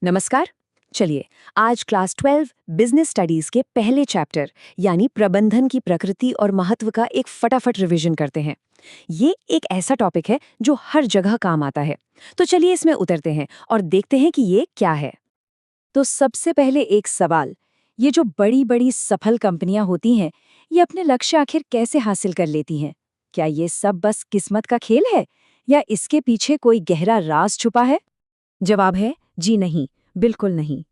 नमस्कार। चलिए आज क्लास 12 बिजनेस स्टडीज के पहले चैप्टर यानी प्रबंधन की प्रकृति और महत्व का एक फटाफट रिवीजन करते हैं। ये एक ऐसा टॉपिक है जो हर जगह काम आता है। तो चलिए इसमें उतरते हैं और देखते हैं कि ये क्या है। तो सबसे पहले एक सवाल, ये जो बड़ी बड़ी सफल कंपनियां होती हैं, ये अपने लक्ष्य आखिर कैसे हासिल कर लेती हैं? क्या ये सब बस किस्मत का खेल है या इसके पीछे कोई गहरा राज छुपा है? जवाब है जी नहीं, बिल्कुल नहीं।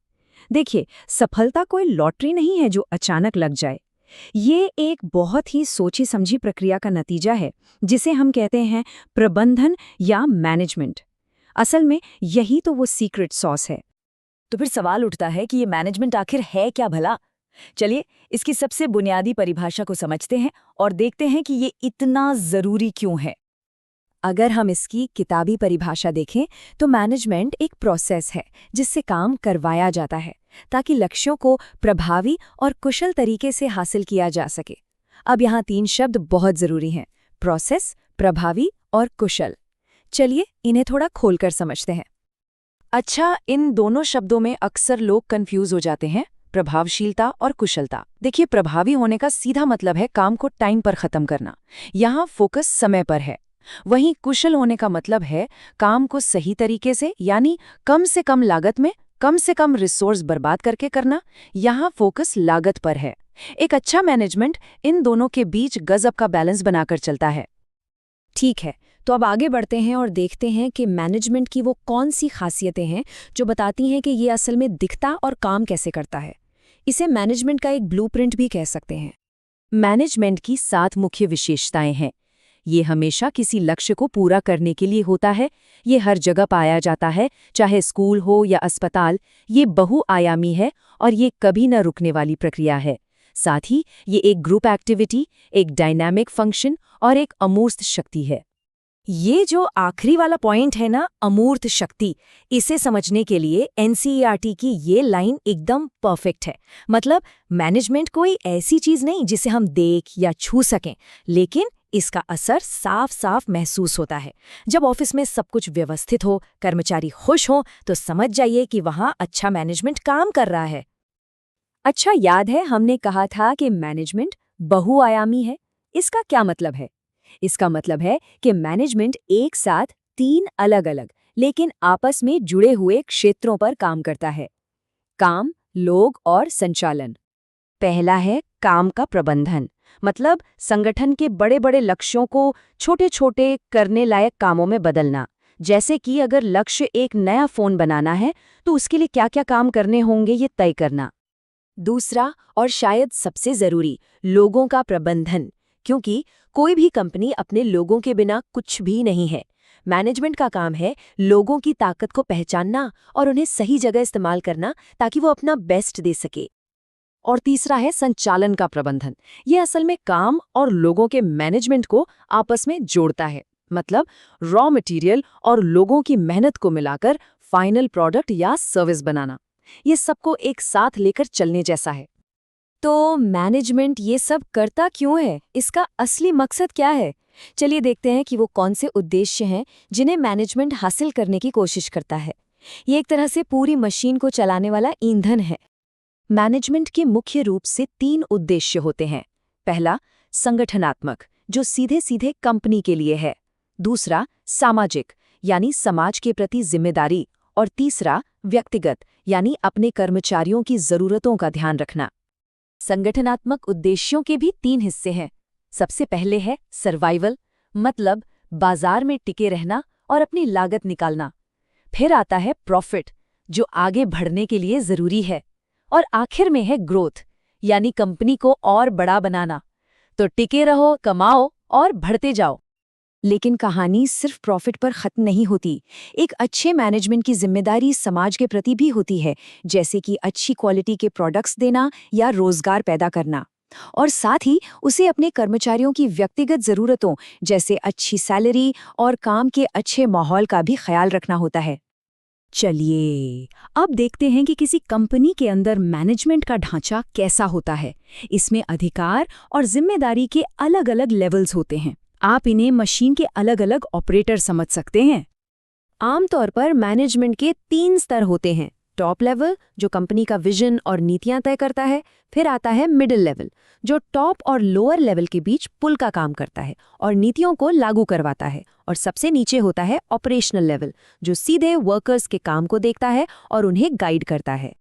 देखिए, सफलता कोई लॉटरी नहीं है जो अचानक लग जाए। ये एक बहुत ही सोची समझी प्रक्रिया का नतीजा है, जिसे हम कहते हैं प्रबंधन या मैनेजमेंट। असल में यही तो वो सीक्रेट सॉस है। तो फिर सवाल उठता है कि ये मैनेजमेंट आखिर है क्या भला? चलिए इसकी सबसे बुनियादी परिभाषा को समझते हैं और देखते हैं कि ये इतना जरूरी क्यों है। अगर हम इसकी किताबी परिभाषा देखें तो मैनेजमेंट एक प्रोसेस है जिससे काम करवाया जाता है ताकि लक्ष्यों को प्रभावी और कुशल तरीके से हासिल किया जा सके। अब यहाँ 3 शब्द बहुत जरूरी हैं: प्रोसेस, प्रभावी और कुशल। चलिए इन्हें थोड़ा खोलकर समझते हैं। अच्छा, इन दोनों शब्दों में अक्सर लोग कंफ्यूज हो जाते हैं, प्रभावशीलता और कुशलता। देखिए, प्रभावी होने का सीधा मतलब है काम को टाइम पर खत्म करना, यहाँ फोकस समय पर है। वहीं कुशल होने का मतलब है काम को सही तरीके से यानी कम से कम लागत में कम से कम रिसोर्स बर्बाद करके करना, यहाँ फोकस लागत पर है। एक अच्छा मैनेजमेंट इन दोनों के बीच गजब का बैलेंस बनाकर चलता है। ठीक है, तो अब आगे बढ़ते हैं और देखते हैं कि मैनेजमेंट की वो कौन सी खासियतें हैं जो बताती हैं कि ये असल में दिखता और काम कैसे करता है। इसे मैनेजमेंट का एक ब्लूप्रिंट भी कह सकते हैं। मैनेजमेंट की 7 मुख्य विशेषताएं हैं। ये हमेशा किसी लक्ष्य को पूरा करने के लिए होता है। ये हर जगह पाया जाता है, चाहे स्कूल हो या अस्पताल। ये बहुआयामी है और ये कभी न रुकने वाली प्रक्रिया है। साथ ही ये एक ग्रुप एक्टिविटी, एक डायनामिक फंक्शन और एक अमूर्त शक्ति है। ये जो आखिरी वाला पॉइंट है ना, अमूर्त शक्ति, इसे समझने के लिए एनसीईआरटी की ये लाइन एकदम परफेक्ट है। मतलब मैनेजमेंट कोई ऐसी चीज नहीं जिसे हम देख या छू सकें, लेकिन इसका असर साफ साफ महसूस होता है। जब ऑफिस में सब कुछ व्यवस्थित हो, कर्मचारी खुश हो, तो समझ जाइए कि वहां अच्छा मैनेजमेंट काम कर रहा है। अच्छा, याद है हमने कहा था कि मैनेजमेंट बहुआयामी है। इसका क्या मतलब है? इसका मतलब है कि मैनेजमेंट एक साथ 3 अलग-अलग लेकिन आपस में जुड़े हुए क्षेत्रों पर काम करता है: काम, लोग और संचालन। पहला है काम का प्रबंधन, मतलब संगठन के बड़े-बड़े लक्ष्यों को छोटे-छोटे करने लायक कामों में बदलना। जैसे कि अगर लक्ष्य एक नया फोन बनाना है तो उसके लिए क्या-क्या काम करने होंगे ये तय करना। दूसरा और शायद सबसे जरूरी, लोगों का प्रबंधन, क्योंकि कोई भी कंपनी अपने लोगों के बिना कुछ भी नहीं है। मैनेजमेंट का काम है लोगों की ताकत को पहचानना और उन्हें सही जगह इस्तेमाल करना ताकि वो अपना बेस्ट दे सके। और तीसरा है संचालन का प्रबंधन। ये असल में काम और लोगों के मैनेजमेंट को आपस में जोड़ता है। मतलब रॉ मटेरियल और लोगों की मेहनत को मिलाकर फाइनल प्रोडक्ट या सर्विस बनाना। ये सबको एक साथ लेकर चलने जैसा है। तो मैनेजमेंट ये सब करता क्यों है? इसका असली मकसद क्या है? चलिए देखते हैं कि वो कौन से उद्देश्य हैं जिन्हें मैनेजमेंट हासिल करने की कोशिश करता है। ये एक तरह से पूरी मशीन को चलाने वाला ईंधन है। मैनेजमेंट के मुख्य रूप से 3 उद्देश्य होते हैं। पहला, संगठनात्मक, जो सीधे सीधे कंपनी के लिए है। दूसरा, सामाजिक, यानी समाज के प्रति जिम्मेदारी। और तीसरा, व्यक्तिगत, यानी अपने कर्मचारियों की जरूरतों का ध्यान रखना। संगठनात्मक उद्देश्यों के भी 3 हिस्से हैं। सबसे पहले है सर्वाइवल, मतलब बाजार में टिके रहना और अपनी लागत निकालना। फिर आता है प्रॉफिट, जो आगे बढ़ने के लिए जरूरी है। और आखिर में है ग्रोथ, यानी कंपनी को और बड़ा बनाना। तो टिके रहो, कमाओ और बढ़ते जाओ। लेकिन कहानी सिर्फ प्रॉफिट पर खत्म नहीं होती। एक अच्छे मैनेजमेंट की जिम्मेदारी समाज के प्रति भी होती है, जैसे कि अच्छी क्वालिटी के प्रोडक्ट्स देना या रोजगार पैदा करना। और साथ ही उसे अपने कर्मचारियों की व्यक्तिगत जरूरतों, जैसे अच्छी सैलरी और काम के अच्छे माहौल का भी ख्याल रखना होता है। चलिए अब देखते हैं कि किसी कंपनी के अंदर मैनेजमेंट का ढांचा कैसा होता है। इसमें अधिकार और जिम्मेदारी के अलग-अलग लेवल्स होते हैं। आप इन्हें मशीन के अलग-अलग ऑपरेटर समझ सकते हैं। आमतौर पर मैनेजमेंट के 3 स्तर होते हैं। टॉप लेवल जो कंपनी का विजन और नीतियां तय करता है, फिर आता है मिडिल लेवल जो टॉप और लोअर लेवल के बीच पुल का काम करता है और नीतियों को लागू करवाता है, और सबसे नीचे होता है ऑपरेशनल लेवल जो सीधे वर्कर्स के काम को देखता है और उन्हें गाइड करता है।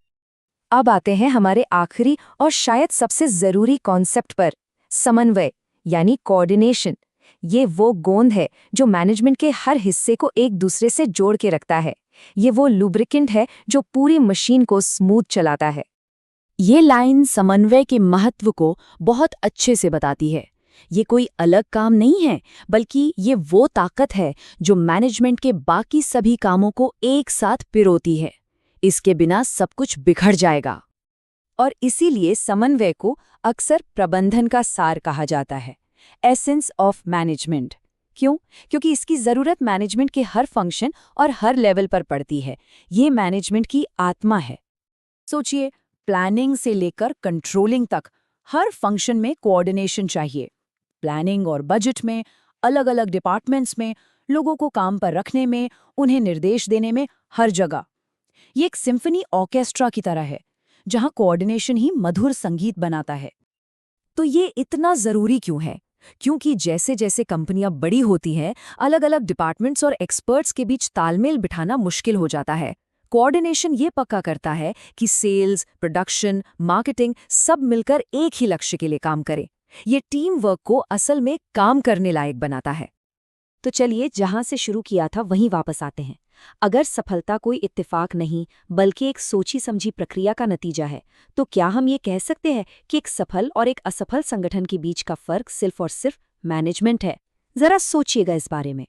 अब आते हैं हमारे आखिरी और शायद सबसे जरूरी कॉन्सेप्ट पर, समन्वय यानी कोऑर्डिनेशन। ये वो गोंद है जो मैनेजमेंट के हर हिस्से को एक दूसरे से जोड़ के रखता है। ये वो लुब्रिकेंट है जो पूरी मशीन को स्मूथ चलाता है। ये लाइन समन्वय के महत्व को बहुत अच्छे से बताती है। ये कोई अलग काम नहीं है, बल्कि ये वो ताकत है जो मैनेजमेंट के बाकी सभी कामों को एक साथ पिरोती है। इसके बिना सब कुछ बिखर जाएगा। और इसीलिए समन्वय को अक्सर प्रबंधन का सार कहा जाता है, एसेंस ऑफ मैनेजमेंट। क्यों? क्योंकि इसकी ज़रूरत मैनेजमेंट के हर फंक्शन और हर लेवल पर पड़ती है। ये मैनेजमेंट की आत्मा है। सोचिए, प्लानिंग से लेकर कंट्रोलिंग तक हर फंक्शन में कोऑर्डिनेशन चाहिए। प्लानिंग और बजट में, अलग अलग डिपार्टमेंट्स में, लोगों को काम पर रखने में, उन्हें निर्देश देने में, हर जगह। ये एक सिम्फनी ऑर्केस्ट्रा की तरह है जहां कोऑर्डिनेशन ही मधुर संगीत बनाता है। तो ये इतना जरूरी क्यों है? क्योंकि जैसे जैसे कंपनियां बड़ी होती हैं, अलग अलग डिपार्टमेंट्स और एक्सपर्ट्स के बीच तालमेल बिठाना मुश्किल हो जाता है। कोऑर्डिनेशन ये पक्का करता है कि सेल्स, प्रोडक्शन, मार्केटिंग सब मिलकर एक ही लक्ष्य के लिए काम करें। ये टीम वर्क को असल में काम करने लायक बनाता है। तो चलिए, जहां से शुरू किया था वहीं वापस आते हैं। अगर सफलता कोई इत्तेफाक नहीं बल्कि एक सोची समझी प्रक्रिया का नतीजा है, तो क्या हम ये कह सकते हैं कि एक सफल और एक असफल संगठन के बीच का फर्क सिर्फ और सिर्फ मैनेजमेंट है? जरा सोचिएगा इस बारे में।